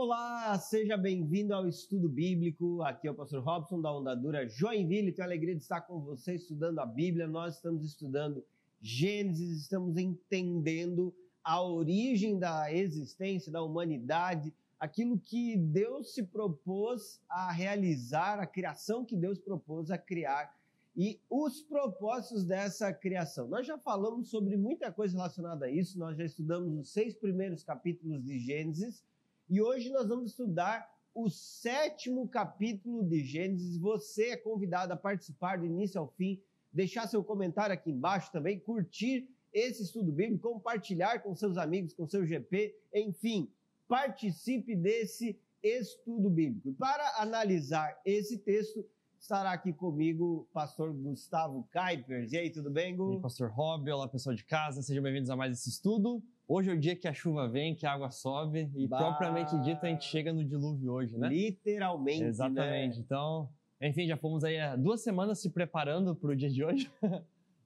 Olá, seja bem-vindo ao Estudo Bíblico. Aqui é o pastor Robson da Ondadura Joinville. Tenho a alegria de estar com você estudando a Bíblia. Nós estamos estudando Gênesis, estamos entendendo a origem da existência da humanidade, aquilo que Deus se propôs a realizar, a criação que Deus propôs a criar e os propósitos dessa criação. Nós já falamos sobre muita coisa relacionada a isso, nós já estudamos os 6 primeiros capítulos de Gênesis e hoje nós vamos estudar o 7º capítulo de Gênesis. Você é convidado a participar do início ao fim, deixar seu comentário aqui embaixo também, curtir esse estudo bíblico, compartilhar com seus amigos, com seu GP, enfim, participe desse estudo bíblico. E para analisar esse texto, estará aqui comigo o pastor Gustavo Kuipers. E aí, tudo bem, Gu? E aí, pastor Rob, olá pessoal de casa, sejam bem-vindos a mais esse estudo. Hoje é o dia que a chuva vem, que a água sobe e propriamente dito a gente chega no dilúvio hoje, né? Literalmente, exatamente, né? Então, enfim, já fomos aí há 2 semanas se preparando para o dia de hoje.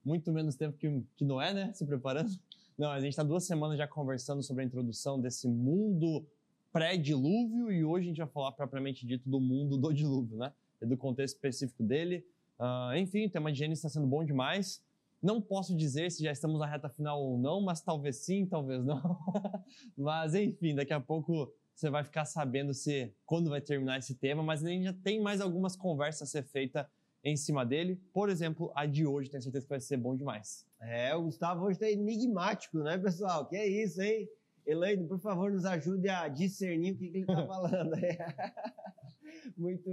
Muito menos tempo que Noé, né? Se preparando. Não, a gente está 2 semanas já conversando sobre a introdução desse mundo pré-dilúvio e hoje a gente vai falar propriamente dito do mundo do dilúvio, né? E do contexto específico dele. Enfim, o tema de Gênesis está sendo bom demais. Não posso dizer se já estamos na reta final ou não, mas talvez sim, talvez não. Mas enfim, daqui a pouco você vai ficar sabendo quando vai terminar esse tema, mas a gente já tem mais algumas conversas a ser feitas em cima dele. Por exemplo, a de hoje, tenho certeza que vai ser bom demais. O Gustavo hoje está enigmático, né, pessoal? Que é isso, hein? Elaine, por favor, nos ajude a discernir o que ele está falando. Muito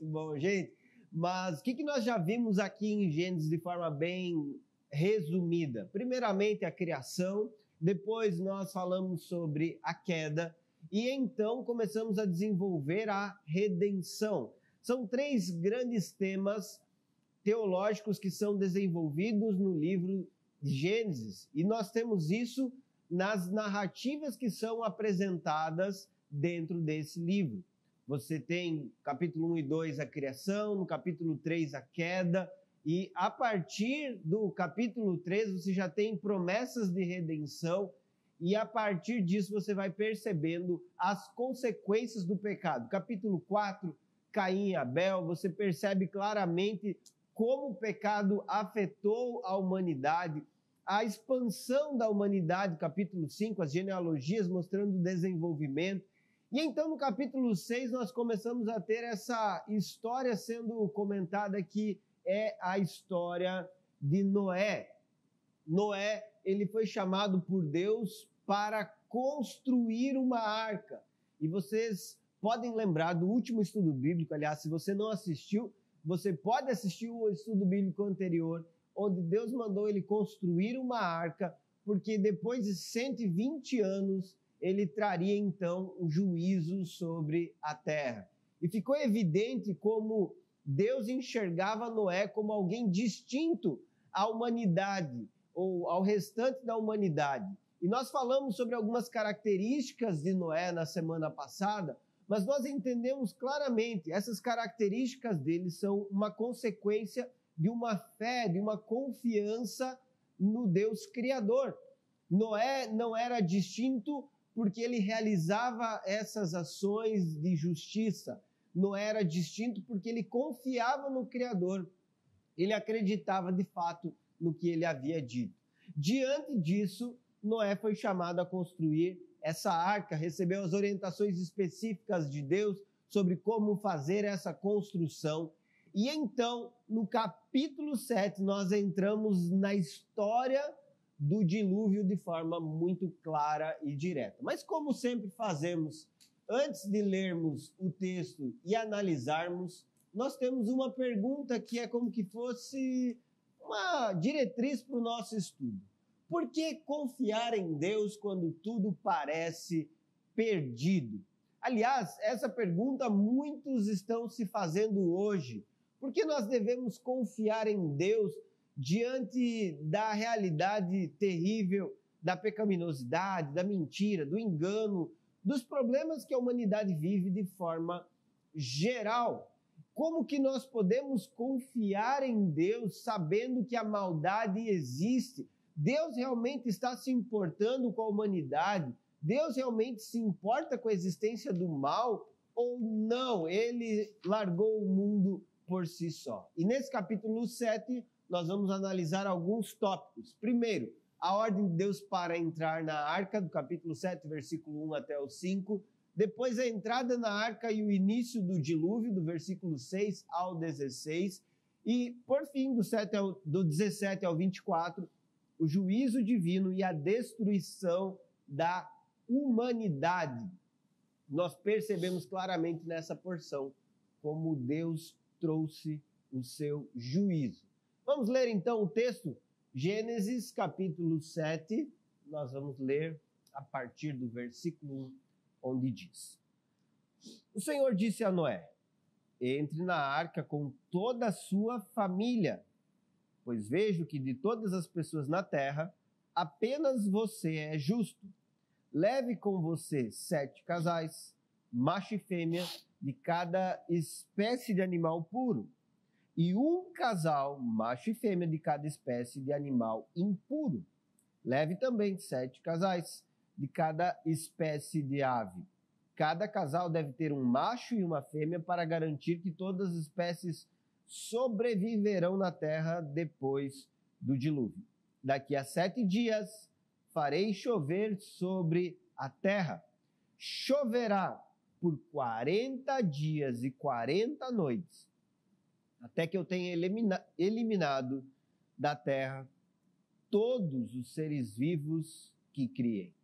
bom, gente. Mas o que nós já vimos aqui em Gênesis de forma bem resumida? Primeiramente, a criação, depois nós falamos sobre a queda e então começamos a desenvolver a redenção. São 3 grandes temas teológicos que são desenvolvidos no livro de Gênesis e nós temos isso nas narrativas que são apresentadas dentro desse livro. Você tem capítulo 1 e 2 a criação, no capítulo 3 a queda, e a partir do capítulo 3 você já tem promessas de redenção, e a partir disso você vai percebendo as consequências do pecado. Capítulo 4, Caim e Abel, você percebe claramente como o pecado afetou a humanidade, a expansão da humanidade, capítulo 5, as genealogias mostrando o desenvolvimento. E então no capítulo 6 nós começamos a ter essa história sendo comentada que é a história de Noé. Noé, ele foi chamado por Deus para construir uma arca. E vocês podem lembrar do último estudo bíblico, aliás, se você não assistiu, você pode assistir o estudo bíblico anterior, onde Deus mandou ele construir uma arca, porque depois de 120 anos ele traria então o juízo sobre a terra. E ficou evidente como Deus enxergava Noé como alguém distinto à humanidade, ou ao restante da humanidade. E nós falamos sobre algumas características de Noé na semana passada, mas nós entendemos claramente, essas características dele são uma consequência de uma fé, de uma confiança no Deus Criador. Noé não era distinto porque ele realizava essas ações de justiça. Noé era distinto porque ele confiava no Criador. Ele acreditava de fato no que ele havia dito. Diante disso, Noé foi chamado a construir essa arca, recebeu as orientações específicas de Deus sobre como fazer essa construção. E então, no capítulo 7, nós entramos na história do dilúvio de forma muito clara e direta. Mas como sempre fazemos, antes de lermos o texto e analisarmos, nós temos uma pergunta que é como que fosse uma diretriz para o nosso estudo. Por que confiar em Deus quando tudo parece perdido? Aliás, essa pergunta muitos estão se fazendo hoje. Por que nós devemos confiar em Deus diante da realidade terrível da pecaminosidade, da mentira, do engano, dos problemas que a humanidade vive de forma geral? Como que nós podemos confiar em Deus sabendo que a maldade existe? Deus realmente está se importando com a humanidade? Deus realmente se importa com a existência do mal ou não? Ele largou o mundo por si só. E nesse capítulo 7, nós vamos analisar alguns tópicos. Primeiro, a ordem de Deus para entrar na arca, do capítulo 7, versículo 1 até o 5. Depois, a entrada na arca e o início do dilúvio, do versículo 6 ao 16. E, por fim, do 17 ao 24, o juízo divino e a destruição da humanidade. Nós percebemos claramente nessa porção como Deus trouxe o seu juízo. Vamos ler então o texto? Gênesis capítulo 7, nós vamos ler a partir do versículo 1, onde diz: O Senhor disse a Noé: Entre na arca com toda a sua família, pois vejo que de todas as pessoas na terra, apenas você é justo. Leve com você 7 casais, macho e fêmea, de cada espécie de animal puro, e um casal, macho e fêmea, de cada espécie de animal impuro. Leve também 7 casais, de cada espécie de ave. Cada casal deve ter um macho e uma fêmea para garantir que todas as espécies sobreviverão na terra depois do dilúvio. Daqui a 7 dias farei chover sobre a terra. Choverá por 40 dias e 40 noites, até que eu tenha eliminado da terra todos os seres vivos que criei.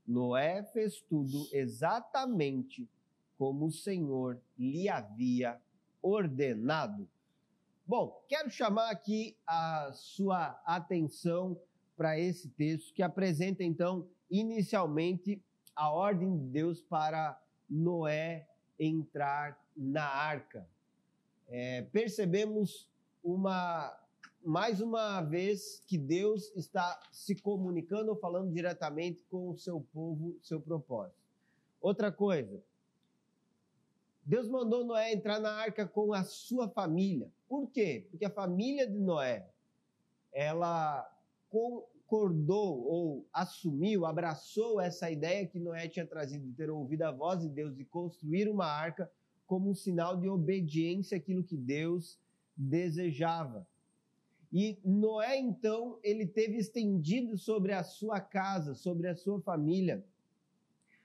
Noé fez tudo exatamente como o Senhor lhe havia ordenado. Bom, quero chamar aqui a sua atenção para esse texto que apresenta, então, inicialmente a ordem de Deus para Noé entrar na arca. Percebemos mais uma vez que Deus está se comunicando ou falando diretamente com o seu povo, seu propósito. Outra coisa, Deus mandou Noé entrar na arca com a sua família. Por quê? Porque a família de Noé, ela concordou ou assumiu, abraçou essa ideia que Noé tinha trazido de ter ouvido a voz de Deus e construir uma arca como um sinal de obediência àquilo que Deus desejava. E Noé, então, ele teve estendido sobre a sua casa, sobre a sua família,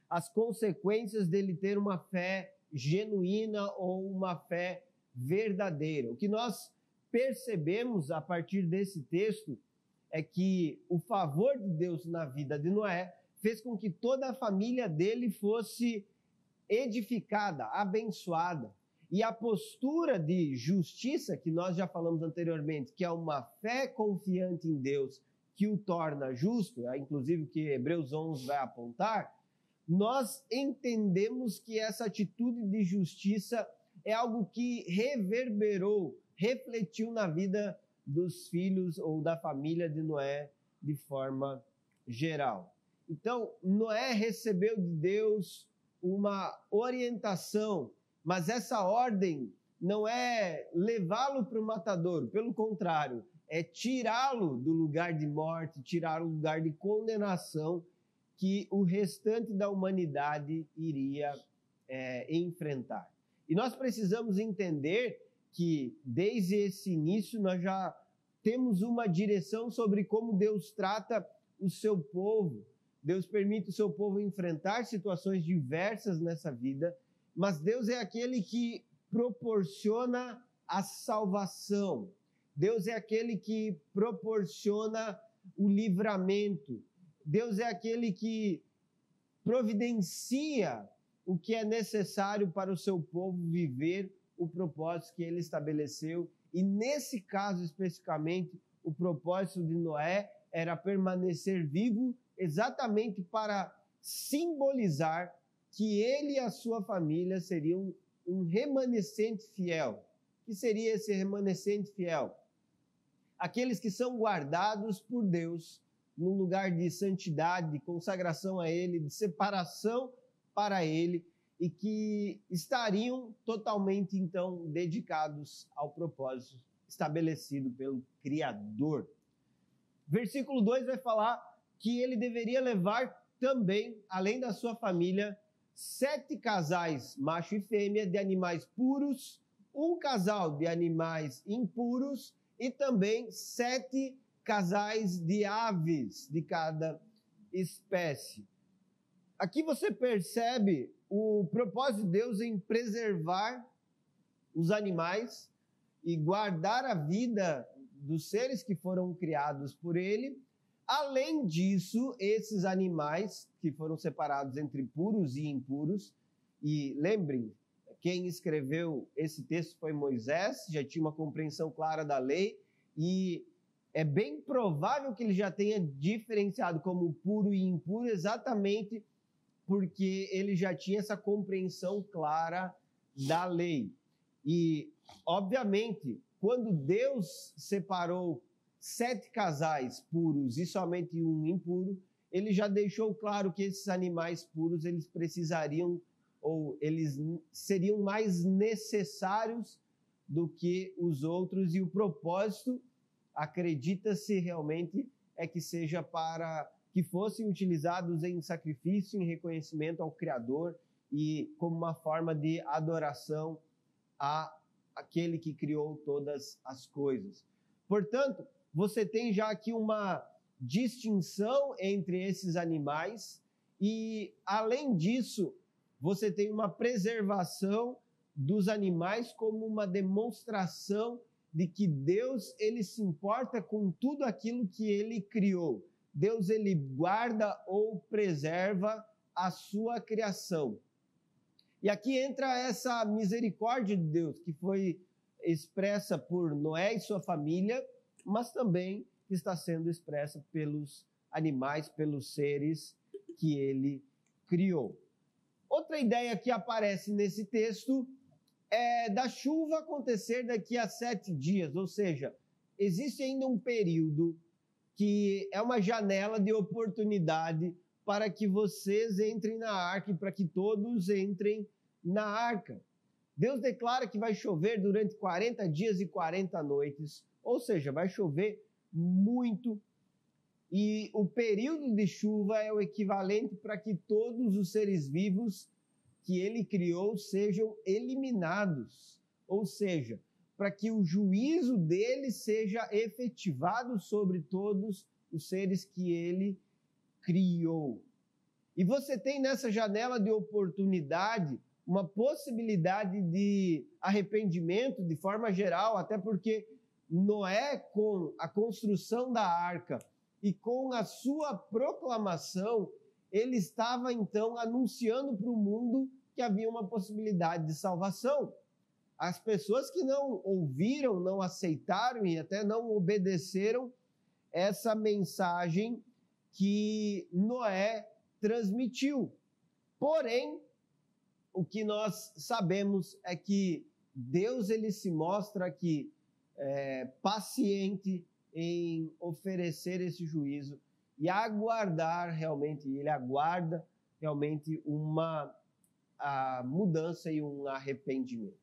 as consequências dele ter uma fé genuína ou uma fé verdadeira. O que nós percebemos a partir desse texto é que o favor de Deus na vida de Noé fez com que toda a família dele fosse edificada, abençoada. E a postura de justiça, que nós já falamos anteriormente, que é uma fé confiante em Deus que o torna justo, inclusive o que Hebreus 11 vai apontar, nós entendemos que essa atitude de justiça é algo que reverberou, refletiu na vida dos filhos ou da família de Noé de forma geral. Então, Noé recebeu de Deus uma orientação, mas essa ordem não é levá-lo para o matadouro, pelo contrário, é tirá-lo do lugar de morte, tirá-lo do lugar de condenação que o restante da humanidade iria enfrentar. E nós precisamos entender que desde esse início nós já temos uma direção sobre como Deus trata o seu povo. Deus permite o seu povo enfrentar situações diversas nessa vida, mas Deus é aquele que proporciona a salvação. Deus é aquele que proporciona o livramento. Deus é aquele que providencia o que é necessário para o seu povo viver o propósito que ele estabeleceu. E nesse caso especificamente, o propósito de Noé era permanecer vivo exatamente para simbolizar que ele e a sua família seriam um remanescente fiel. O que seria esse remanescente fiel? Aqueles que são guardados por Deus num lugar de santidade, de consagração a Ele, de separação para Ele, e que estariam totalmente, então, dedicados ao propósito estabelecido pelo Criador. Versículo 2 vai falar que ele deveria levar também, além da sua família, 7 casais, macho e fêmea, de animais puros, um casal de animais impuros e também 7 casais de aves de cada espécie. Aqui você percebe o propósito de Deus em preservar os animais e guardar a vida dos seres que foram criados por ele. Além disso, esses animais que foram separados entre puros e impuros, e lembrem, quem escreveu esse texto foi Moisés, já tinha uma compreensão clara da lei, e é bem provável que ele já tenha diferenciado como puro e impuro exatamente porque ele já tinha essa compreensão clara da lei. E, obviamente, quando Deus separou 7 casais puros e somente um impuro, ele já deixou claro que esses animais puros, eles precisariam, ou eles seriam mais necessários do que os outros, e o propósito, acredita-se realmente, é que seja para que fossem utilizados em sacrifício, em reconhecimento ao Criador e como uma forma de adoração àquele que criou todas as coisas. Portanto, você tem já aqui uma distinção entre esses animais e, além disso, você tem uma preservação dos animais como uma demonstração de que Deus, ele se importa com tudo aquilo que ele criou. Deus, ele guarda ou preserva a sua criação. E aqui entra essa misericórdia de Deus, que foi expressa por Noé e sua família, mas também está sendo expressa pelos animais, pelos seres que ele criou. Outra ideia que aparece nesse texto é da chuva acontecer daqui a 7 dias, ou seja, existe ainda um período que é uma janela de oportunidade para que vocês entrem na arca e para que todos entrem na arca. Deus declara que vai chover durante 40 dias e 40 noites, ou seja, vai chover muito, e o período de chuva é o equivalente para que todos os seres vivos que ele criou sejam eliminados, ou seja, para que o juízo dele seja efetivado sobre todos os seres que ele criou. E você tem nessa janela de oportunidade uma possibilidade de arrependimento de forma geral, até porque Noé, com a construção da arca e com a sua proclamação, ele estava então anunciando para o mundo que havia uma possibilidade de salvação. As pessoas que não ouviram, não aceitaram e até não obedeceram essa mensagem que Noé transmitiu. Porém, o que nós sabemos é que Deus, ele se mostra aqui paciente em oferecer esse juízo e aguardar realmente, ele aguarda realmente uma mudança e um arrependimento.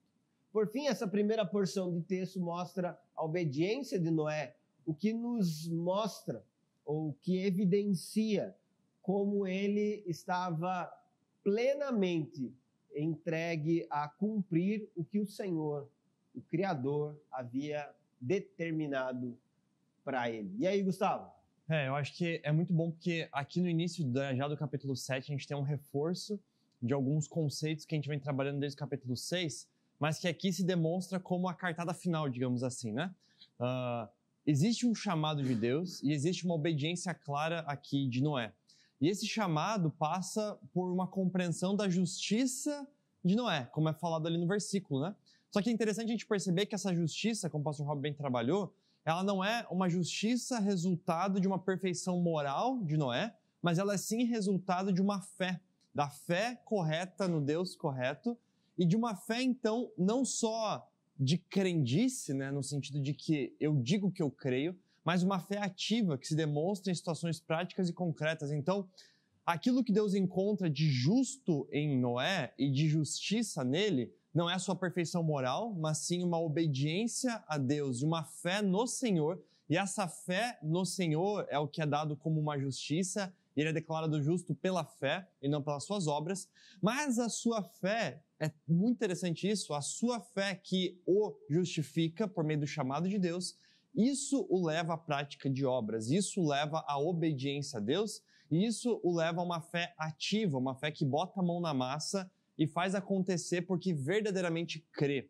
Por fim, essa primeira porção de texto mostra a obediência de Noé, o que nos mostra, ou que evidencia, como ele estava plenamente entregue a cumprir o que o Senhor, o Criador, havia determinado para ele. E aí, Gustavo? Eu acho que é muito bom porque aqui no início já do capítulo 7 a gente tem um reforço de alguns conceitos que a gente vem trabalhando desde o capítulo 6, mas que aqui se demonstra como a cartada final, digamos assim, né? Existe um chamado de Deus e existe uma obediência clara aqui de Noé. E esse chamado passa por uma compreensão da justiça de Noé, como é falado ali no versículo, né? Só que é interessante a gente perceber que essa justiça, como o pastor Rob bem trabalhou, ela não é uma justiça resultado de uma perfeição moral de Noé, mas ela é sim resultado de uma fé, da fé correta no Deus correto, e de uma fé, então, não só de crendice, né, no sentido de que eu digo que eu creio, mas uma fé ativa que se demonstra em situações práticas e concretas. Então, aquilo que Deus encontra de justo em Noé e de justiça nele não é a sua perfeição moral, mas sim uma obediência a Deus e uma fé no Senhor. E essa fé no Senhor é o que é dado como uma justiça e ele é declarado justo pela fé e não pelas suas obras, mas a sua fé, é muito interessante isso, a sua fé que o justifica por meio do chamado de Deus, isso o leva à prática de obras, isso o leva à obediência a Deus, e isso o leva a uma fé ativa, uma fé que bota a mão na massa e faz acontecer porque verdadeiramente crê.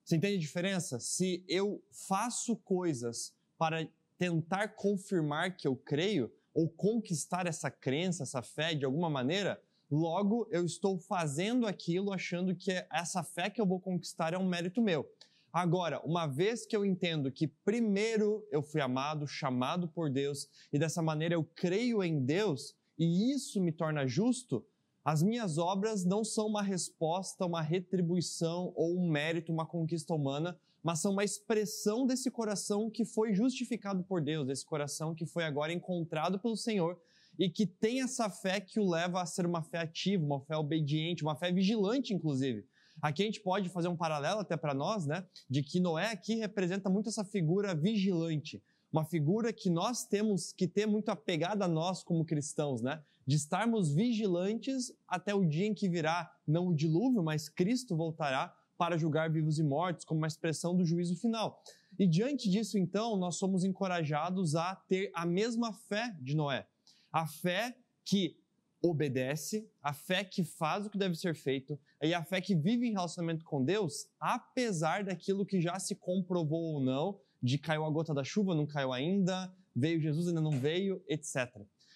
Você entende a diferença? Se eu faço coisas para tentar confirmar que eu creio, ou conquistar essa crença, essa fé de alguma maneira, logo eu estou fazendo aquilo achando que essa fé que eu vou conquistar é um mérito meu. Agora, uma vez que eu entendo que primeiro eu fui amado, chamado por Deus, e dessa maneira eu creio em Deus, e isso me torna justo, as minhas obras não são uma resposta, uma retribuição ou um mérito, uma conquista humana, mas são uma expressão desse coração que foi justificado por Deus, desse coração que foi agora encontrado pelo Senhor e que tem essa fé que o leva a ser uma fé ativa, uma fé obediente, uma fé vigilante, inclusive. Aqui a gente pode fazer um paralelo até para nós, né, de que Noé aqui representa muito essa figura vigilante, uma figura que nós temos que ter muito apegada a nós como cristãos, né, de estarmos vigilantes até o dia em que virá, não o dilúvio, mas Cristo voltará para julgar vivos e mortos, como uma expressão do juízo final. E diante disso, então, nós somos encorajados a ter a mesma fé de Noé. A fé que obedece, a fé que faz o que deve ser feito, e a fé que vive em relacionamento com Deus, apesar daquilo que já se comprovou ou não, de caiu a gota da chuva, não caiu ainda, veio Jesus, ainda não veio, etc.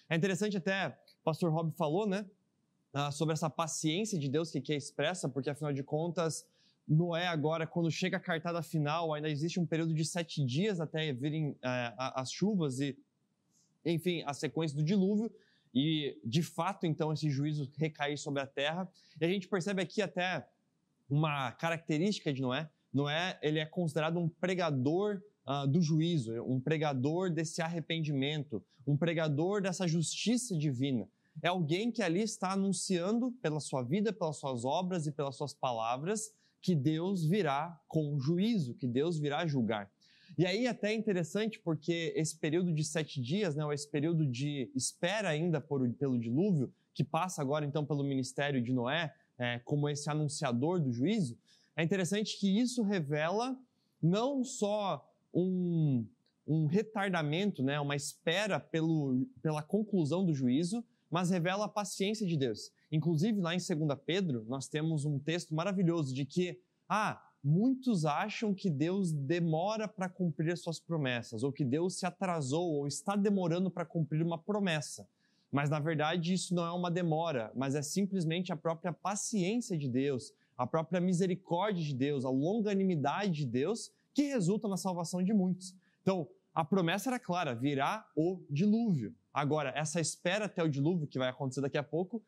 É interessante até, o pastor Rob falou, né, sobre essa paciência de Deus que é expressa, porque afinal de contas, Noé agora, quando chega a cartada final, ainda existe um período de 7 dias até virem as chuvas e, enfim, a sequência do dilúvio, e de fato, então, esse juízo recair sobre a terra. E a gente percebe aqui até uma característica de Noé. Noé, ele é considerado um pregador do juízo, um pregador desse arrependimento, um pregador dessa justiça divina. É alguém que ali está anunciando pela sua vida, pelas suas obras e pelas suas palavras, que Deus virá com juízo, que Deus virá julgar. E aí até é interessante porque esse período de 7 dias, né, ou esse período de espera ainda pelo dilúvio, que passa agora então pelo ministério de Noé, como esse anunciador do juízo, é interessante que isso revela não só um retardamento, né, uma espera pela conclusão do juízo, mas revela a paciência de Deus. Inclusive, lá em 2 Pedro, nós temos um texto maravilhoso de que, muitos acham que Deus demora para cumprir as suas promessas, ou que Deus se atrasou, ou está demorando para cumprir uma promessa. Mas, na verdade, isso não é uma demora, mas é simplesmente a própria paciência de Deus, a própria misericórdia de Deus, a longanimidade de Deus, que resulta na salvação de muitos. Então, a promessa era clara, virá o dilúvio. Agora, essa espera até o dilúvio, que vai acontecer daqui a pouco,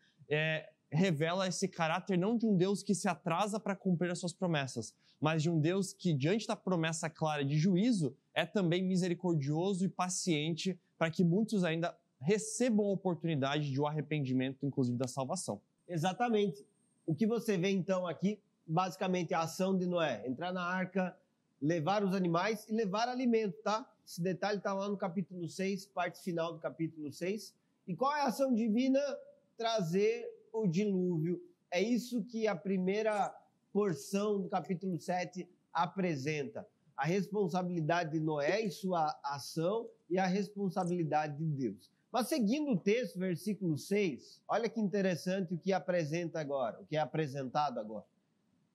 revela esse caráter não de um Deus que se atrasa para cumprir as suas promessas, mas de um Deus que, diante da promessa clara de juízo, é também misericordioso e paciente para que muitos ainda recebam a oportunidade de um arrependimento, inclusive da salvação. Exatamente. O que você vê então aqui, basicamente a ação de Noé, entrar na arca, levar os animais e levar alimento, tá? Esse detalhe está lá no capítulo 6, parte final do capítulo 6. E qual é a ação divina? Trazer o dilúvio. É isso que a primeira porção do capítulo 7 apresenta. A responsabilidade de Noé e sua ação e a responsabilidade de Deus. Mas seguindo o texto, versículo 6, olha que interessante o que apresenta agora, o que é apresentado agora.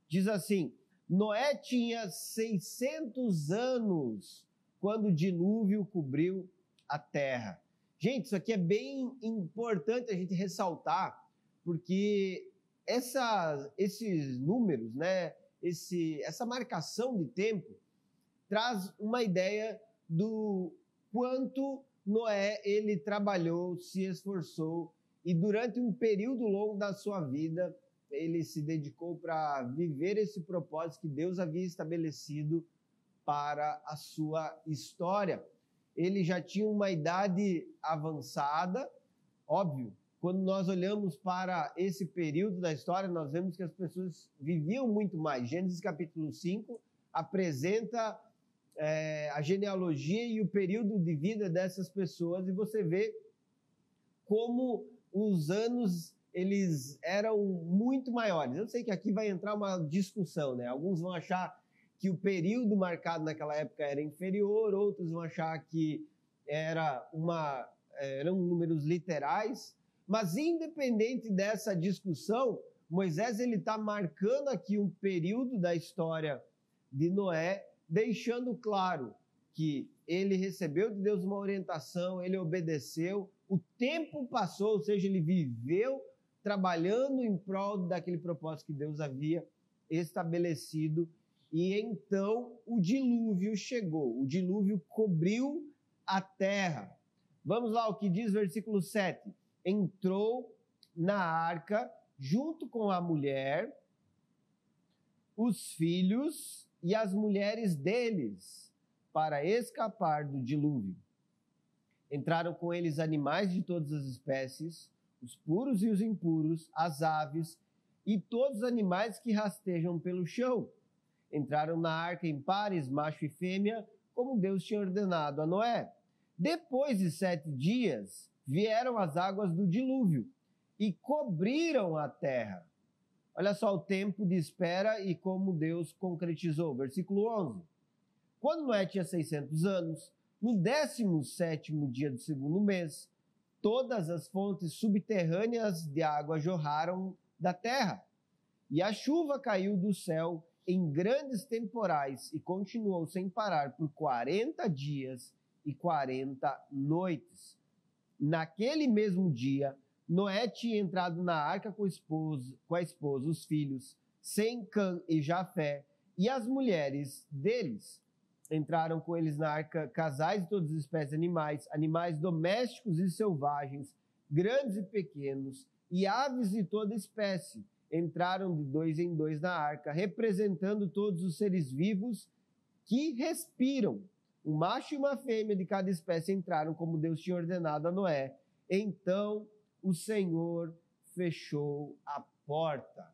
Diz assim: Noé tinha 600 anos quando o dilúvio cobriu a terra. Gente, isso aqui é bem importante a gente ressaltar, porque esses números, né, essa marcação de tempo, traz uma ideia do quanto Noé ele trabalhou, se esforçou e durante um período longo da sua vida ele se dedicou para viver esse propósito que Deus havia estabelecido para a sua história. Ele já tinha uma idade avançada, óbvio. Quando nós olhamos para esse período da história, nós vemos que as pessoas viviam muito mais. Gênesis capítulo 5 apresenta a genealogia e o período de vida dessas pessoas, e você vê como os anos eles eram muito maiores. Eu sei que aqui vai entrar uma discussão, né? Alguns vão achar que o período marcado naquela época era inferior, outros vão achar que eram números literais, mas independente dessa discussão, Moisés ele está marcando aqui um período da história de Noé, deixando claro que ele recebeu de Deus uma orientação, ele obedeceu, o tempo passou, ou seja, ele viveu trabalhando em prol daquele propósito que Deus havia estabelecido, e então o dilúvio chegou, o dilúvio cobriu a terra. Vamos lá, o que diz o versículo 7. Entrou na arca junto com a mulher, os filhos e as mulheres deles, para escapar do dilúvio. Entraram com eles animais de todas as espécies, os puros e os impuros, as aves e todos os animais que rastejam pelo chão. Entraram na arca em pares, macho e fêmea, como Deus tinha ordenado a Noé. Depois de 7 dias, vieram as águas do dilúvio e cobriram a terra. Olha só o tempo de espera e como Deus concretizou. Versículo 11. Quando Noé tinha 600 anos, no 17º dia do segundo mês, todas as fontes subterrâneas de água jorraram da terra, e a chuva caiu do céu em grandes temporais e continuou sem parar por 40 dias e 40 noites. Naquele mesmo dia, Noé tinha entrado na arca com a esposa, os filhos, Sem, Cã e Jafé, e as mulheres deles. Entraram com eles na arca casais de todas as espécies de animais, animais domésticos e selvagens, grandes e pequenos, e aves de toda espécie. Entraram de 2 em 2 na arca, representando todos os seres vivos que respiram. Um macho e uma fêmea de cada espécie entraram como Deus tinha ordenado a Noé. Então o Senhor fechou a porta.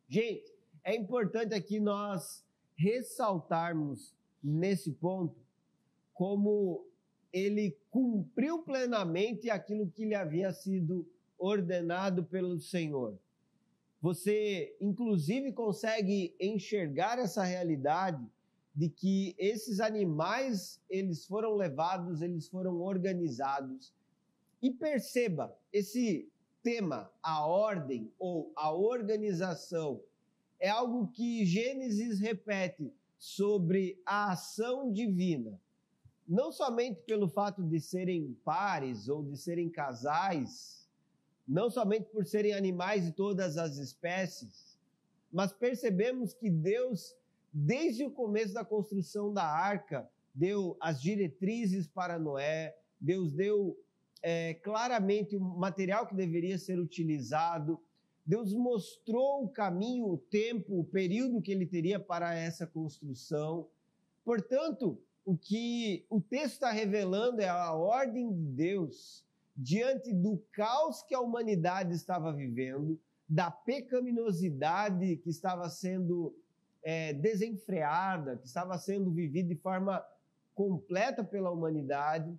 Gente, é importante aqui nós ressaltarmos nesse ponto como ele cumpriu plenamente aquilo que lhe havia sido ordenado pelo Senhor. Você, inclusive, consegue enxergar essa realidade de que esses animais, eles foram levados, eles foram organizados. E perceba, esse tema, a ordem ou a organização, é algo que Gênesis repete sobre a ação divina. Não somente pelo fato de serem pares ou de serem casais, não somente por serem animais de todas as espécies, mas percebemos que Deus, desde o começo da construção da arca, deu as diretrizes para Noé, Deus deu claramente o material que deveria ser utilizado, Deus mostrou o caminho, o tempo, o período que ele teria para essa construção. Portanto, o que o texto está revelando é a ordem de Deus diante do caos que a humanidade estava vivendo, da pecaminosidade que estava sendo desenfreada, que estava sendo vivida de forma completa pela humanidade.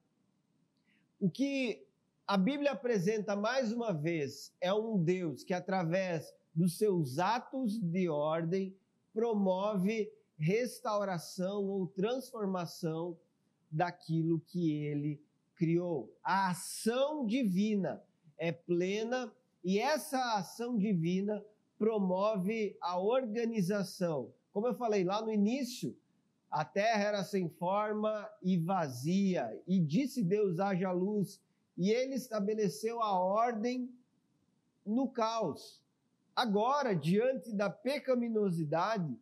O que a Bíblia apresenta mais uma vez é um Deus que, através dos seus atos de ordem, promove restauração ou transformação daquilo que ele criou. A ação divina é plena e essa ação divina promove a organização. Como eu falei lá no início, a terra era sem forma e vazia, e disse Deus: haja luz, e ele estabeleceu a ordem no caos. Agora, diante da pecaminosidade,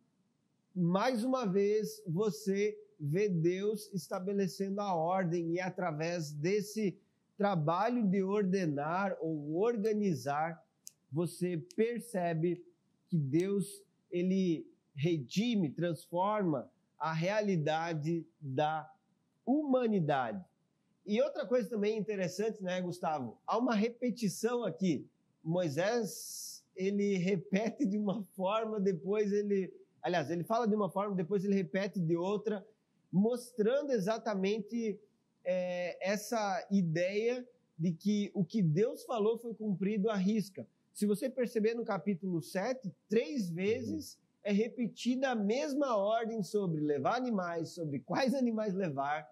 mais uma vez você vê Deus estabelecendo a ordem, e através desse trabalho de ordenar ou organizar, você percebe que Deus, ele redime, transforma a realidade da humanidade. E outra coisa também interessante, né, Gustavo? Há uma repetição aqui. Moisés, ele repete de uma forma, depois ele fala de uma forma, depois ele repete de outra, mostrando exatamente essa ideia de que o que Deus falou foi cumprido à risca. Se você perceber no capítulo 7, 3 vezes é repetida a mesma ordem sobre levar animais, sobre quais animais levar,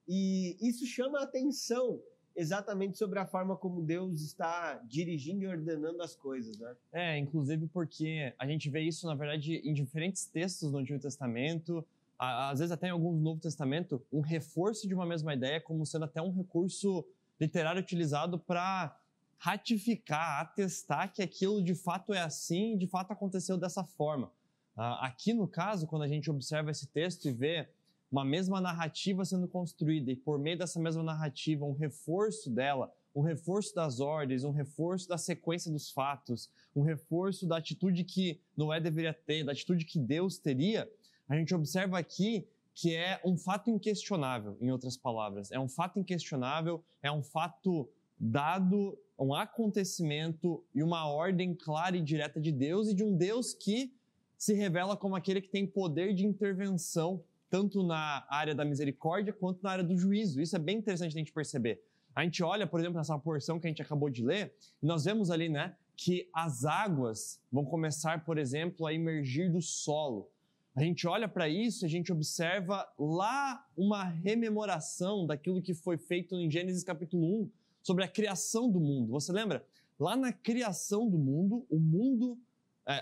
e isso chama a atenção exatamente sobre a forma como Deus está dirigindo e ordenando as coisas, né? Inclusive porque a gente vê isso, na verdade, em diferentes textos do Antigo Testamento, às vezes até em alguns do Novo Testamento, um reforço de uma mesma ideia como sendo até um recurso literário utilizado para ratificar, atestar que aquilo de fato é assim e de fato aconteceu dessa forma. Aqui no caso, quando a gente observa esse texto e vê uma mesma narrativa sendo construída e por meio dessa mesma narrativa um reforço dela, um reforço das ordens, um reforço da sequência dos fatos, um reforço da atitude que Noé deveria ter, da atitude que Deus teria, a gente observa aqui que é um fato inquestionável, em outras palavras. É um fato inquestionável, é um fato dado, um acontecimento e uma ordem clara e direta de Deus e de um Deus que se revela como aquele que tem poder de intervenção tanto na área da misericórdia quanto na área do juízo. Isso é bem interessante a gente perceber. A gente olha, por exemplo, nessa porção que a gente acabou de ler, e nós vemos ali, que as águas vão começar, por exemplo, a emergir do solo. A gente olha para isso e a gente observa lá uma rememoração daquilo que foi feito em Gênesis capítulo 1, sobre a criação do mundo. Você lembra? Lá na criação do mundo,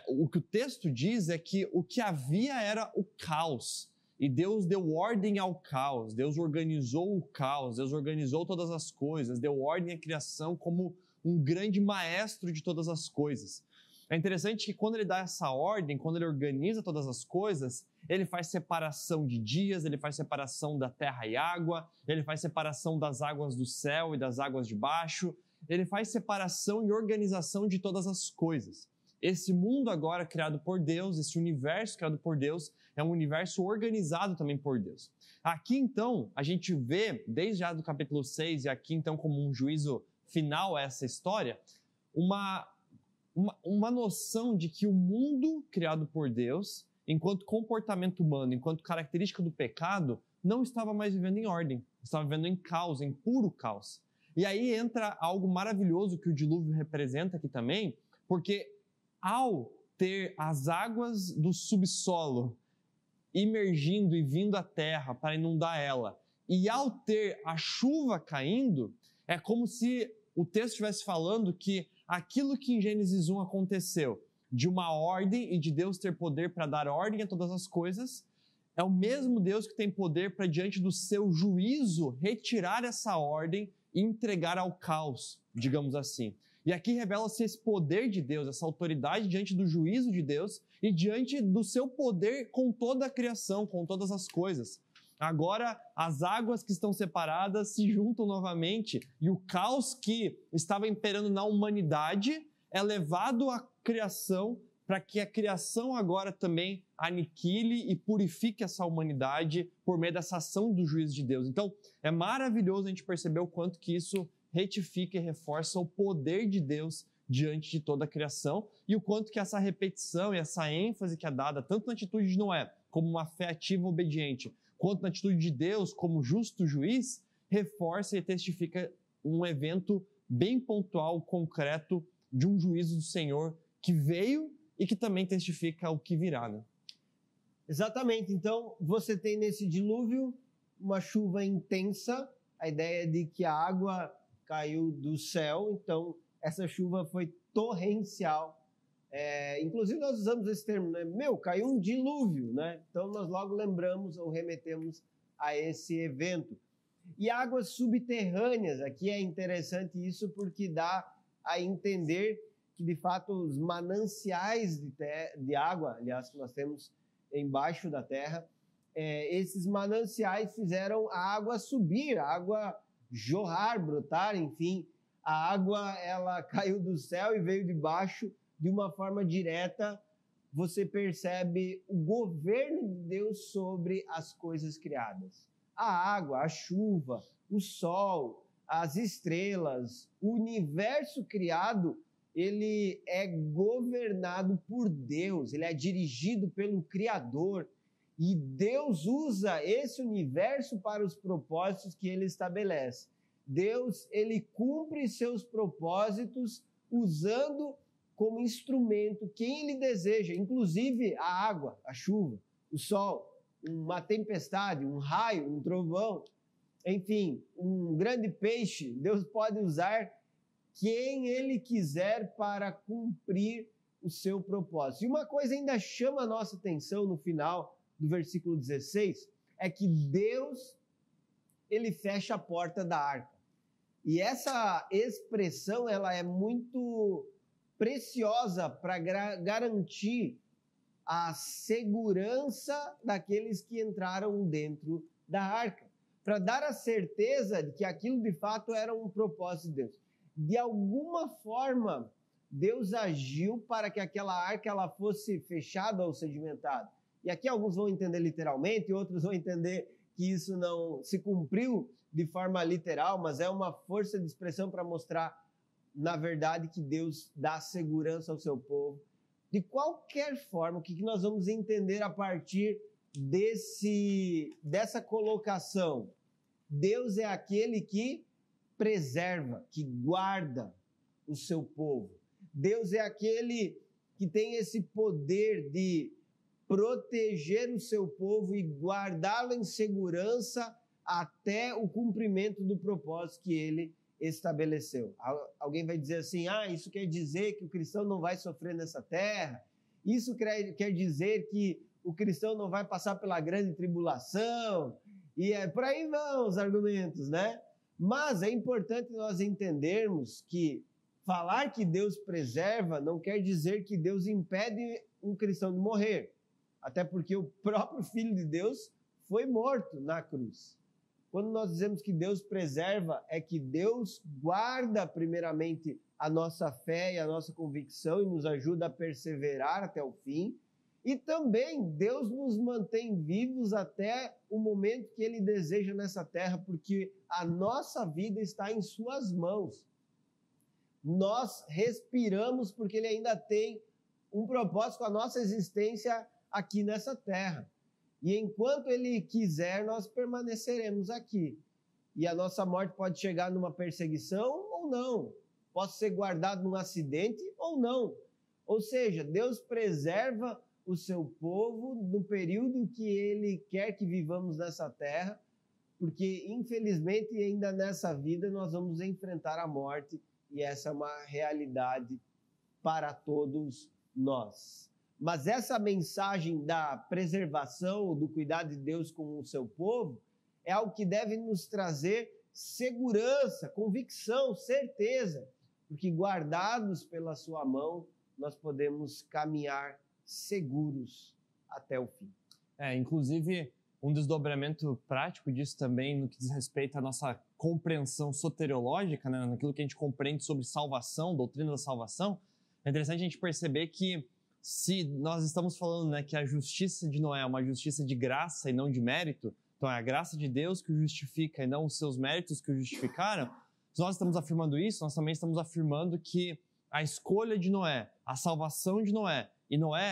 o que o texto diz é que o que havia era o caos. E Deus deu ordem ao caos, Deus organizou o caos, Deus organizou todas as coisas, deu ordem à criação como um grande maestro de todas as coisas. É interessante que quando ele dá essa ordem, quando ele organiza todas as coisas, ele faz separação de dias, ele faz separação da terra e água, ele faz separação das águas do céu e das águas de baixo, ele faz separação e organização de todas as coisas. Esse mundo agora criado por Deus, esse universo criado por Deus, é um universo organizado também por Deus. Aqui então, a gente vê, desde já do capítulo 6, e aqui então como um juízo final a essa história, uma noção de que o mundo criado por Deus, enquanto comportamento humano, enquanto característica do pecado, não estava mais vivendo em ordem, estava vivendo em caos, em puro caos. E aí entra algo maravilhoso que o dilúvio representa aqui também, porque ao ter as águas do subsolo emergindo e vindo à terra para inundar ela, e ao ter a chuva caindo, é como se o texto estivesse falando que aquilo que em Gênesis 1 aconteceu, de uma ordem e de Deus ter poder para dar ordem a todas as coisas, é o mesmo Deus que tem poder para, diante do seu juízo, retirar essa ordem e entregar ao caos, digamos assim. E aqui revela-se esse poder de Deus, essa autoridade diante do juízo de Deus e diante do seu poder com toda a criação, com todas as coisas. Agora, as águas que estão separadas se juntam novamente e o caos que estava imperando na humanidade é levado à criação para que a criação agora também aniquile e purifique essa humanidade por meio dessa ação do juízo de Deus. Então, é maravilhoso a gente perceber o quanto que isso retifica e reforça o poder de Deus diante de toda a criação e o quanto que essa repetição e essa ênfase que é dada tanto na atitude de Noé como uma fé ativa obediente, quanto na atitude de Deus como justo juiz, reforça e testifica um evento bem pontual, concreto, de um juízo do Senhor que veio e que também testifica o que virá, Exatamente. Então, você tem nesse dilúvio uma chuva intensa, a ideia de que a água caiu do céu, então essa chuva foi torrencial. Inclusive nós usamos esse termo, caiu um dilúvio, Então nós logo lembramos ou remetemos a esse evento. E águas subterrâneas, aqui é interessante isso porque dá a entender que de fato os mananciais de água, aliás, que nós temos embaixo da terra, esses mananciais fizeram a água subir, a água jorrar, brotar, enfim, a água ela caiu do céu e veio de baixo de uma forma direta. Você percebe o governo de Deus sobre as coisas criadas. A água, a chuva, o sol, as estrelas, o universo criado, ele é governado por Deus, ele é dirigido pelo Criador. E Deus usa esse universo para os propósitos que ele estabelece. Deus, ele cumpre seus propósitos usando como instrumento quem ele deseja, inclusive a água, a chuva, o sol, uma tempestade, um raio, um trovão, enfim, um grande peixe. Deus pode usar quem ele quiser para cumprir o seu propósito. E uma coisa ainda chama a nossa atenção no final do versículo 16, é que Deus, ele fecha a porta da arca. E essa expressão, ela é muito preciosa para garantir a segurança daqueles que entraram dentro da arca, para dar a certeza de que aquilo de fato era um propósito de Deus. De alguma forma, Deus agiu para que aquela arca ela fosse fechada ou sedimentada. E aqui alguns vão entender literalmente, outros vão entender que isso não se cumpriu de forma literal, mas é uma força de expressão para mostrar, na verdade, que Deus dá segurança ao seu povo. De qualquer forma, o que nós vamos entender a partir dessa colocação? Deus é aquele que preserva, que guarda o seu povo. Deus é aquele que tem esse poder de proteger o seu povo e guardá-lo em segurança até o cumprimento do propósito que ele estabeleceu. Alguém vai dizer assim, isso quer dizer que o cristão não vai sofrer nessa terra? Isso quer dizer que o cristão não vai passar pela grande tribulação? E por aí vão os argumentos, né? Mas é importante nós entendermos que falar que Deus preserva não quer dizer que Deus impede um cristão de morrer. Até porque o próprio Filho de Deus foi morto na cruz. Quando nós dizemos que Deus preserva, é que Deus guarda primeiramente a nossa fé e a nossa convicção e nos ajuda a perseverar até o fim. E também Deus nos mantém vivos até o momento que Ele deseja nessa terra, porque a nossa vida está em Suas mãos. Nós respiramos porque Ele ainda tem um propósito com a nossa existência aqui nessa terra. E enquanto Ele quiser, nós permaneceremos aqui. E a nossa morte pode chegar numa perseguição ou não. Pode ser guardado num acidente ou não. Ou seja, Deus preserva o seu povo no período em que Ele quer que vivamos nessa terra, porque infelizmente ainda nessa vida nós vamos enfrentar a morte e essa é uma realidade para todos nós. Mas essa mensagem da preservação, do cuidado de Deus com o seu povo, é algo que deve nos trazer segurança, convicção, certeza, porque guardados pela sua mão, nós podemos caminhar seguros até o fim. Inclusive, um desdobramento prático disso também, no que diz respeito à nossa compreensão soteriológica, né, naquilo que a gente compreende sobre salvação, doutrina da salvação, é interessante a gente perceber que se nós estamos falando, né, que a justiça de Noé é uma justiça de graça e não de mérito, então é a graça de Deus que o justifica e não os seus méritos que o justificaram, se nós estamos afirmando isso, nós também estamos afirmando que a escolha de Noé, a salvação de Noé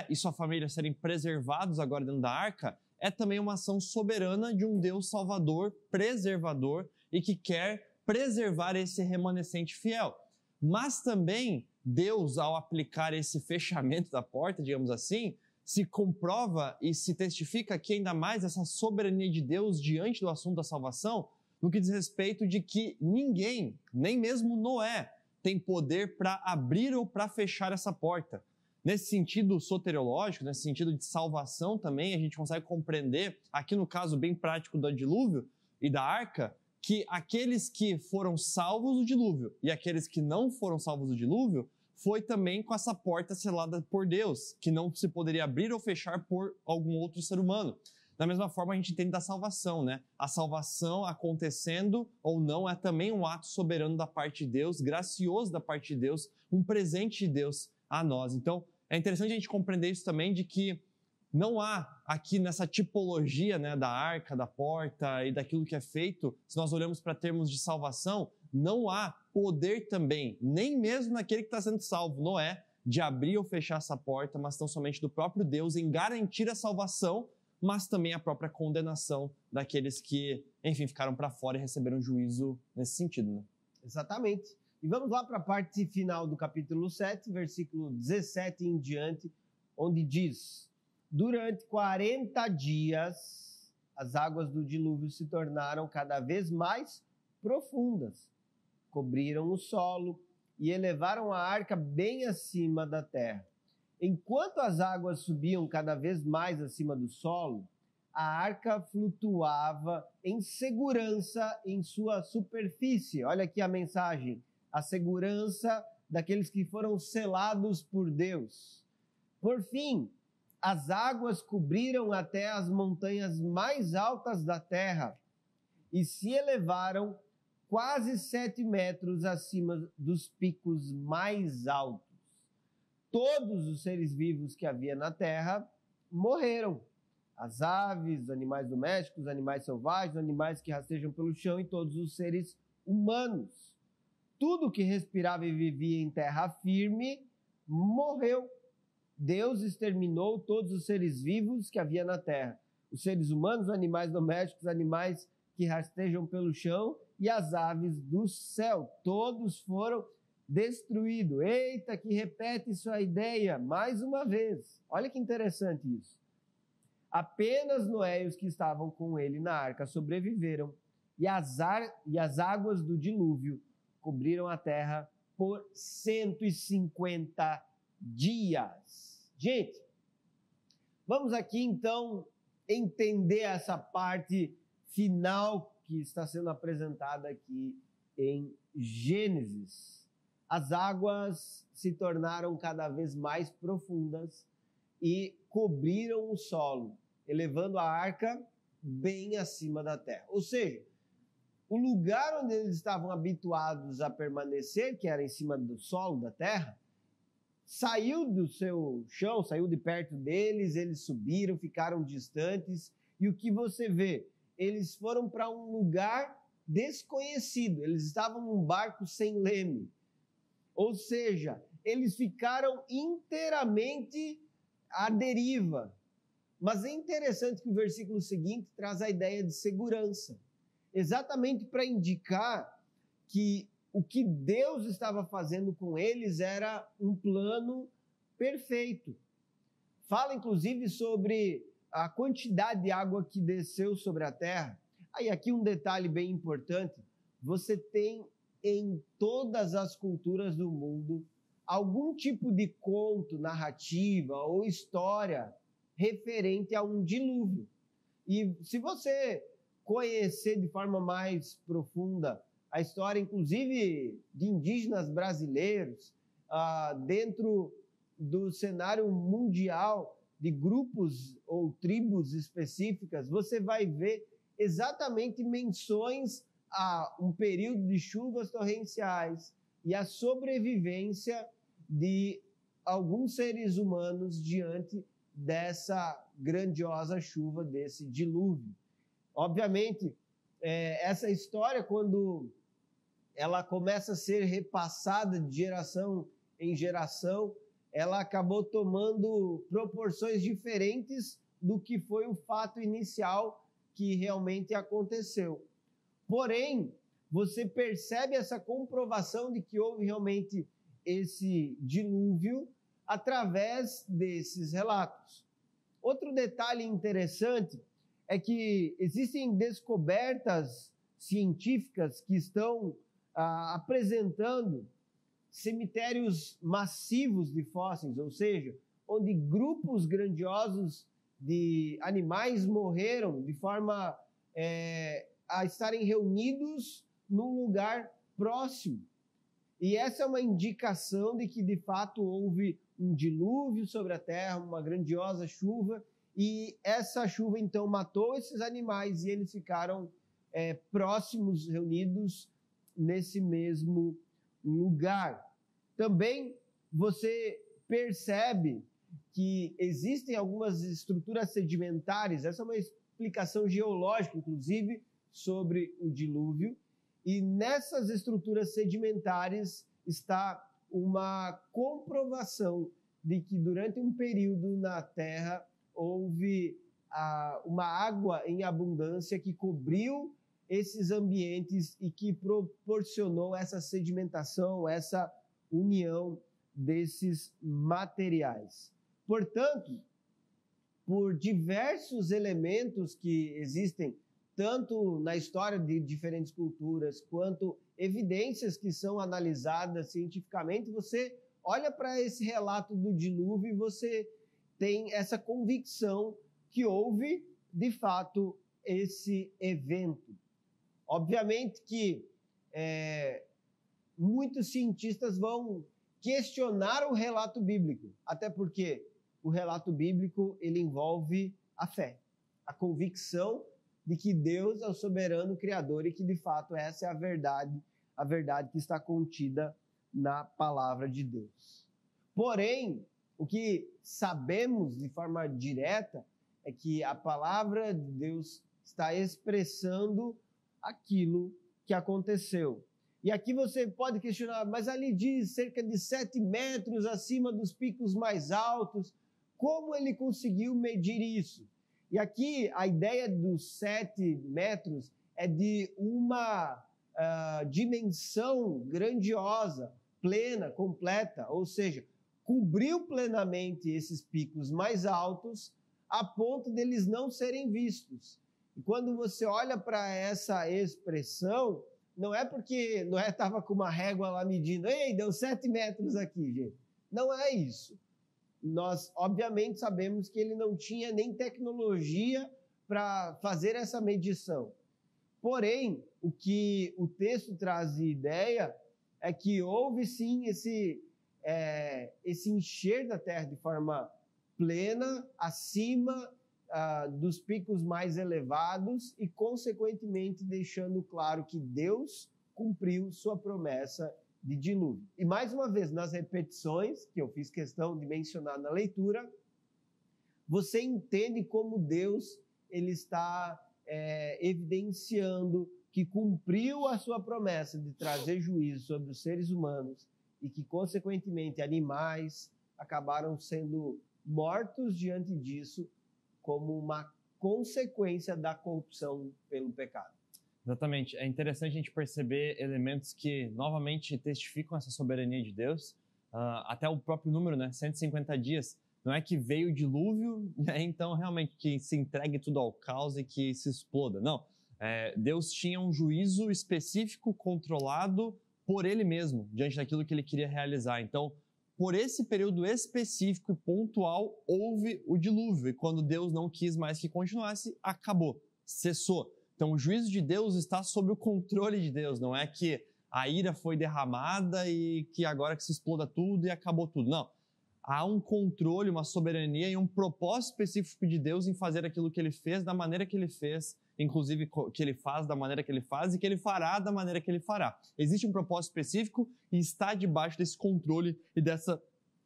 e sua família serem preservados agora dentro da arca, é também uma ação soberana de um Deus salvador, preservador e que quer preservar esse remanescente fiel. Mas também Deus, ao aplicar esse fechamento da porta, digamos assim, se comprova e se testifica aqui ainda mais essa soberania de Deus diante do assunto da salvação, no que diz respeito de que ninguém, nem mesmo Noé, tem poder para abrir ou para fechar essa porta. Nesse sentido soteriológico, nesse sentido de salvação também, a gente consegue compreender, aqui no caso bem prático do dilúvio e da arca, que aqueles que foram salvos do dilúvio e aqueles que não foram salvos do dilúvio, foi também com essa porta selada por Deus, que não se poderia abrir ou fechar por algum outro ser humano. Da mesma forma, a gente entende da salvação, né? A salvação acontecendo ou não é também um ato soberano da parte de Deus, gracioso da parte de Deus, um presente de Deus a nós. Então, é interessante a gente compreender isso também, de que não há aqui nessa tipologia, né, da arca, da porta e daquilo que é feito, se nós olhamos para termos de salvação, não há poder também, nem mesmo naquele que está sendo salvo, Noé, de abrir ou fechar essa porta, mas tão somente do próprio Deus em garantir a salvação mas também a própria condenação daqueles que, enfim, ficaram para fora e receberam juízo nesse sentido, né? Exatamente. E vamos lá para a parte final do capítulo 7, versículo 17 em diante, onde diz: durante 40 dias, as águas do dilúvio se tornaram cada vez mais profundas, cobriram o solo e elevaram a arca bem acima da terra. Enquanto as águas subiam cada vez mais acima do solo, a arca flutuava em segurança em sua superfície. Olha aqui a mensagem: a segurança daqueles que foram selados por Deus. Por fim, as águas cobriram até as montanhas mais altas da terra e se elevaram quase 7 metros acima dos picos mais altos. Todos os seres vivos que havia na terra morreram. As aves, os animais domésticos, os animais selvagens, os animais que rastejam pelo chão e todos os seres humanos. Tudo que respirava e vivia em terra firme morreu. Deus exterminou todos os seres vivos que havia na terra. Os seres humanos, os animais domésticos, os animais que rastejam pelo chão e as aves do céu. Todos foram destruídos. Eita, que repete sua ideia mais uma vez. Olha que interessante isso. Apenas Noé e os que estavam com ele na arca sobreviveram, e as águas do dilúvio cobriram a terra por 150 dias. Gente, vamos aqui então entender essa parte final que está sendo apresentada aqui em Gênesis. As águas se tornaram cada vez mais profundas e cobriram o solo, elevando a arca bem acima da terra. Ou seja, o lugar onde eles estavam habituados a permanecer, que era em cima do solo da terra, saiu do seu chão, saiu de perto deles, eles subiram, ficaram distantes. E o que você vê? Eles foram para um lugar desconhecido, eles estavam num barco sem leme. Ou seja, eles ficaram inteiramente à deriva. Mas é interessante que o versículo seguinte traz a ideia de segurança, exatamente para indicar que o que Deus estava fazendo com eles era um plano perfeito. Fala, inclusive, sobre a quantidade de água que desceu sobre a terra. Aí, aqui um detalhe bem importante: você tem em todas as culturas do mundo algum tipo de conto, narrativa ou história referente a um dilúvio. E se você conhecer de forma mais profunda a história, inclusive, de indígenas brasileiros, dentro do cenário mundial, de grupos ou tribos específicas, você vai ver exatamente menções a um período de chuvas torrenciais e a sobrevivência de alguns seres humanos diante dessa grandiosa chuva, desse dilúvio. Obviamente, essa história, quando ela começa a ser repassada de geração em geração, ela acabou tomando proporções diferentes do que foi o fato inicial que realmente aconteceu. Porém, você percebe essa comprovação de que houve realmente esse dilúvio através desses relatos. Outro detalhe interessante é que existem descobertas científicas que estão apresentando cemitérios massivos de fósseis, ou seja, onde grupos grandiosos de animais morreram de forma a estarem reunidos num lugar próximo. E essa é uma indicação de que, de fato, houve um dilúvio sobre a terra, uma grandiosa chuva, e essa chuva, então, matou esses animais e eles ficaram próximos, reunidos nesse mesmo lugar. Também você percebe que existem algumas estruturas sedimentares, essa é uma explicação geológica, inclusive, sobre o dilúvio, e nessas estruturas sedimentares está uma comprovação de que durante um período na Terra houve uma água em abundância que cobriu esses ambientes e que proporcionou essa sedimentação, essa união desses materiais. Portanto, por diversos elementos que existem, tanto na história de diferentes culturas, quanto evidências que são analisadas cientificamente, você olha para esse relato do dilúvio e você tem essa convicção que houve, de fato, esse evento. Obviamente que muitos cientistas vão questionar o relato bíblico, até porque o relato bíblico ele envolve a fé, a convicção de que Deus é o soberano criador e que, de fato, essa é a verdade que está contida na palavra de Deus. Porém, o que sabemos de forma direta é que a palavra de Deus está expressando aquilo que aconteceu. E aqui você pode questionar, mas ali diz cerca de 7 metros acima dos picos mais altos, como ele conseguiu medir isso? E aqui a ideia dos 7 metros é de uma dimensão grandiosa, plena, completa, ou seja, cobriu plenamente esses picos mais altos a ponto deles não serem vistos. E quando você olha para essa expressão, não é porque Noé estava com uma régua lá medindo, ei, deu 7 metros aqui, gente. Não é isso. Nós, obviamente, sabemos que ele não tinha nem tecnologia para fazer essa medição. Porém, o que o texto traz de ideia é que houve, sim, esse encher da terra de forma plena, acima dos picos mais elevados e, consequentemente, deixando claro que Deus cumpriu sua promessa de dilúvio. E, mais uma vez, nas repetições, que eu fiz questão de mencionar na leitura, você entende como Deus ele está evidenciando que cumpriu a sua promessa de trazer juízo sobre os seres humanos e que, consequentemente, animais acabaram sendo mortos diante disso como uma consequência da corrupção pelo pecado. Exatamente. É interessante a gente perceber elementos que, novamente, testificam essa soberania de Deus. Até o próprio número, né? 150 dias. Não é que veio o dilúvio, então, realmente, que se entregue tudo ao caos e que se exploda. Não. Deus tinha um juízo específico, controlado por Ele mesmo, diante daquilo que Ele queria realizar. Então, por esse período específico e pontual, houve o dilúvio. E quando Deus não quis mais que continuasse, acabou, cessou. Então, o juízo de Deus está sob o controle de Deus. Não é que a ira foi derramada e que agora que se exploda tudo e acabou tudo. Não. Há um controle, uma soberania e um propósito específico de Deus em fazer aquilo que Ele fez da maneira que Ele fez, inclusive que Ele faz da maneira que Ele faz e que Ele fará da maneira que Ele fará. Existe um propósito específico e está debaixo desse controle e dessa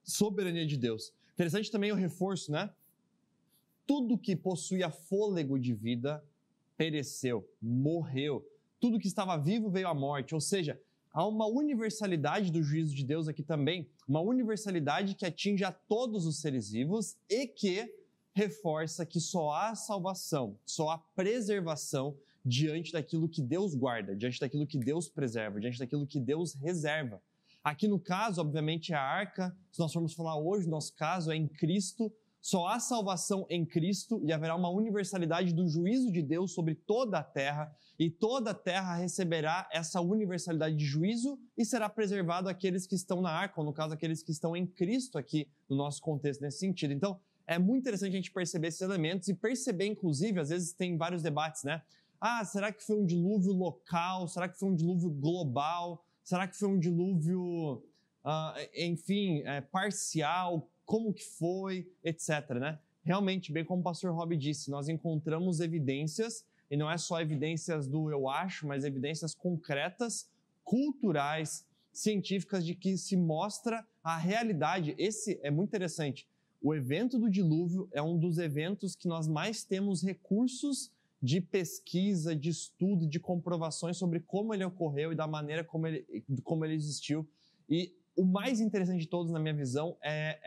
soberania de Deus. Interessante também o reforço, né? Tudo que possuía fôlego de vida pereceu, morreu. Tudo que estava vivo veio à morte, ou seja, há uma universalidade do juízo de Deus aqui também, uma universalidade que atinge a todos os seres vivos e que reforça que só há salvação, só há preservação diante daquilo que Deus guarda, diante daquilo que Deus preserva, diante daquilo que Deus reserva. Aqui no caso, obviamente, é a arca, se nós formos falar hoje, no nosso caso, é em Cristo. Só há salvação em Cristo e haverá uma universalidade do juízo de Deus sobre toda a terra e toda a terra receberá essa universalidade de juízo e será preservado aqueles que estão na arca, ou no caso, aqueles que estão em Cristo aqui no nosso contexto nesse sentido. Então, é muito interessante a gente perceber esses elementos e perceber, inclusive, às vezes tem vários debates, né? Será que foi um dilúvio local? Será que foi um dilúvio global? Será que foi um dilúvio, parcial? Como que foi, etc, né? Realmente, bem como o pastor Rob disse, nós encontramos evidências, e não é só evidências do eu acho, mas evidências concretas, culturais, científicas, de que se mostra a realidade. Esse é muito interessante. O evento do dilúvio é um dos eventos que nós mais temos recursos de pesquisa, de estudo, de comprovações sobre como ele ocorreu e da maneira como ele existiu. E o mais interessante de todos, na minha visão, é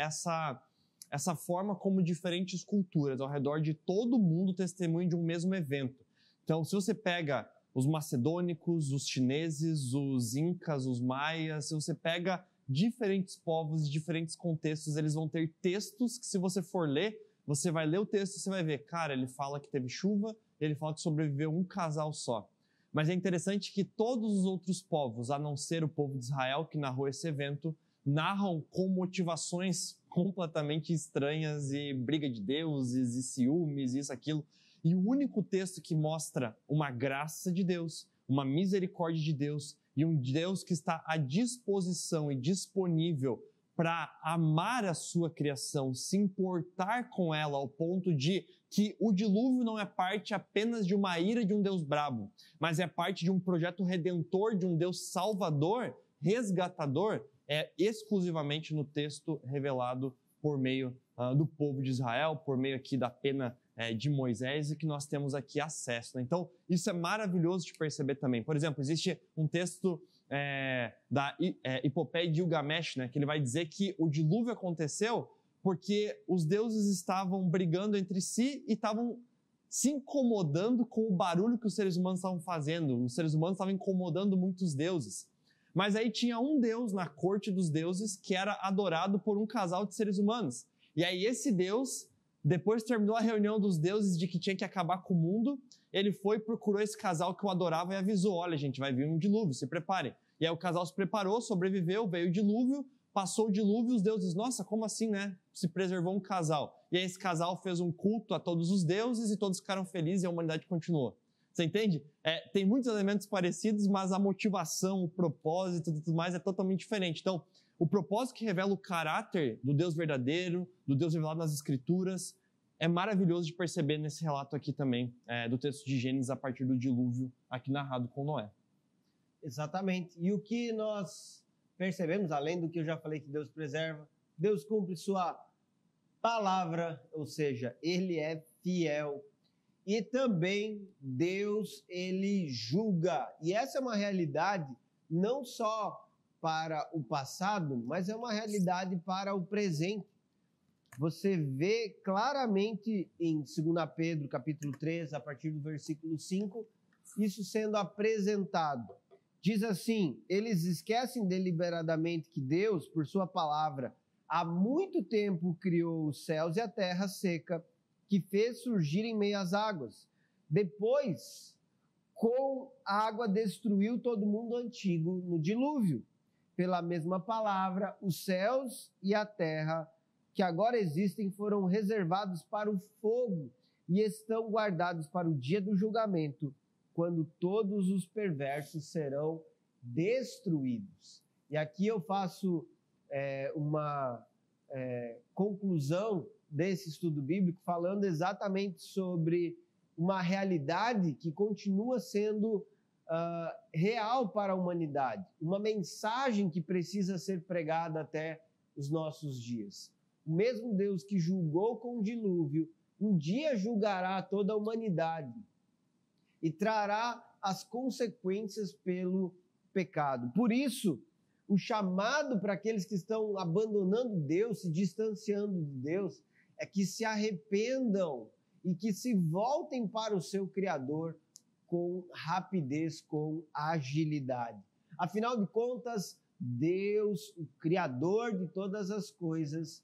essa forma como diferentes culturas ao redor de todo mundo testemunham de um mesmo evento. Então, se você pega os macedônicos, os chineses, os incas, os maias, se você pega diferentes povos de diferentes contextos, eles vão ter textos que, se você for ler, você vai ler o texto e você vai ver, cara, ele fala que teve chuva, ele fala que sobreviveu um casal só. Mas é interessante que todos os outros povos, a não ser o povo de Israel que narrou esse evento, narram com motivações completamente estranhas e briga de deuses e ciúmes, isso, aquilo. E o único texto que mostra uma graça de Deus, uma misericórdia de Deus e um Deus que está à disposição e disponível para amar a sua criação, se importar com ela ao ponto de que o dilúvio não é parte apenas de uma ira de um Deus brabo, mas é parte de um projeto redentor, de um Deus salvador, resgatador, é exclusivamente no texto revelado por meio do povo de Israel, por meio aqui da pena de Moisés, e que nós temos aqui acesso, né? Então, isso é maravilhoso de perceber também. Por exemplo, existe um texto da Epopeia de Gilgamesh, né, que ele vai dizer que o dilúvio aconteceu porque os deuses estavam brigando entre si e estavam se incomodando com o barulho que os seres humanos estavam fazendo. Os seres humanos estavam incomodando muitos deuses. Mas aí tinha um deus na corte dos deuses que era adorado por um casal de seres humanos. E aí esse deus, depois terminou a reunião dos deuses de que tinha que acabar com o mundo, ele foi e procurou esse casal que o adorava e avisou, olha gente, vai vir um dilúvio, se preparem. E aí o casal se preparou, sobreviveu, veio o dilúvio, passou o dilúvio, os deuses, nossa, como assim, né? Se preservou um casal. E aí esse casal fez um culto a todos os deuses e todos ficaram felizes e a humanidade continuou. Você entende? Tem muitos elementos parecidos, mas a motivação, o propósito e tudo mais é totalmente diferente. Então, o propósito que revela o caráter do Deus verdadeiro, do Deus revelado nas Escrituras, é maravilhoso de perceber nesse relato aqui também, do texto de Gênesis a partir do dilúvio, aqui narrado com Noé. Exatamente. E o que nós percebemos, além do que eu já falei que Deus preserva, Deus cumpre sua palavra, ou seja, Ele é fiel. E também Deus, Ele julga. E essa é uma realidade não só para o passado, mas é uma realidade para o presente. Você vê claramente em 2 Pedro, capítulo 3, a partir do versículo 5, isso sendo apresentado. Diz assim, eles esquecem deliberadamente que Deus, por sua palavra, há muito tempo criou os céus e a terra seca, que fez surgir em meio às águas. Depois, com água, destruiu todo mundo antigo no dilúvio. Pela mesma palavra, os céus e a terra que agora existem foram reservados para o fogo e estão guardados para o dia do julgamento, quando todos os perversos serão destruídos. E aqui eu faço uma conclusão desse estudo bíblico, falando exatamente sobre uma realidade que continua sendo real para a humanidade, uma mensagem que precisa ser pregada até os nossos dias. O mesmo Deus que julgou com o dilúvio, um dia julgará toda a humanidade e trará as consequências pelo pecado. Por isso, o chamado para aqueles que estão abandonando Deus, se distanciando de Deus, é que se arrependam e que se voltem para o seu Criador com rapidez, com agilidade. Afinal de contas, Deus, o Criador de todas as coisas,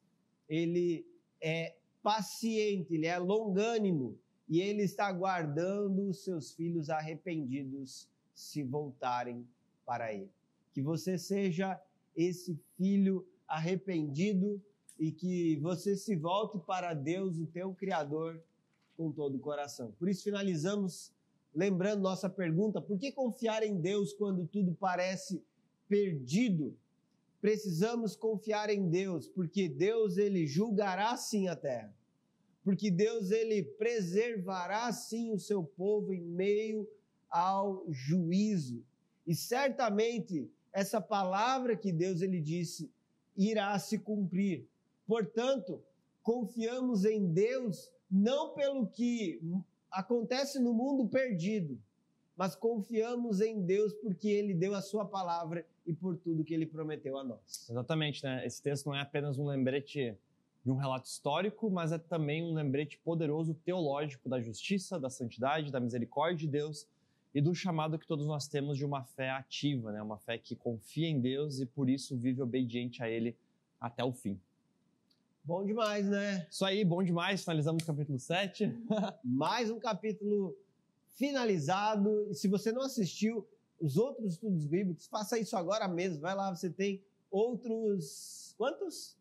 Ele é paciente, Ele é longânimo e Ele está aguardando os seus filhos arrependidos se voltarem para Ele. Que você seja esse filho arrependido e que você se volte para Deus, o teu Criador, com todo o coração. Por isso finalizamos lembrando nossa pergunta: por que confiar em Deus quando tudo parece perdido? Precisamos confiar em Deus, porque Deus, Ele julgará sim a terra. Porque Deus, Ele preservará sim o seu povo em meio ao juízo. E certamente essa palavra que Deus, Ele disse, irá se cumprir. Portanto, confiamos em Deus não pelo que acontece no mundo perdido, mas confiamos em Deus porque Ele deu a sua palavra e por tudo que Ele prometeu a nós. Exatamente, né? Esse texto não é apenas um lembrete de um relato histórico, mas é também um lembrete poderoso teológico da justiça, da santidade, da misericórdia de Deus e do chamado que todos nós temos de uma fé ativa, né? Uma fé que confia em Deus e por isso vive obediente a Ele até o fim. Bom demais, né? Isso aí, bom demais. Finalizamos o capítulo 7. Mais um capítulo finalizado. E se você não assistiu os outros estudos bíblicos, faça isso agora mesmo. Vai lá, você tem outros... Quantos?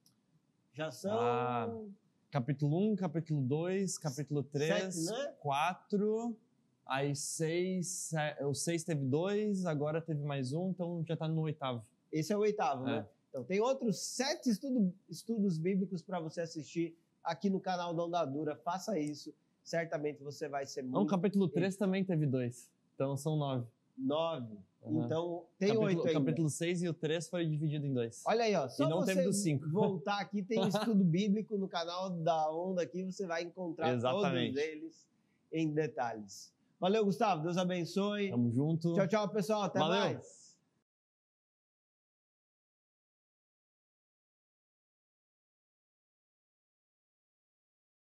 Já são... Capítulo 1, capítulo 2, capítulo 3, 7, né? 4, aí 6, o 6 teve 2, agora teve mais um, então já está no 8º. Esse é o 8º, né? Então tem outros 7 estudos bíblicos para você assistir aqui no canal da Onda Dura. Faça isso, certamente você vai ser muito... O capítulo 3 também teve 2, então são 9. 9. Então tem 8 ainda. O capítulo 6 e o 3 foi dividido em 2. Olha aí, ó. Só e não você teve do 5. voltar aqui, tem um estudo bíblico no canal da Onda aqui, você vai encontrar Exatamente. todos eles em detalhes. Valeu, Gustavo. Deus abençoe. Tamo junto. Tchau, tchau, pessoal. Até Valeu. mais.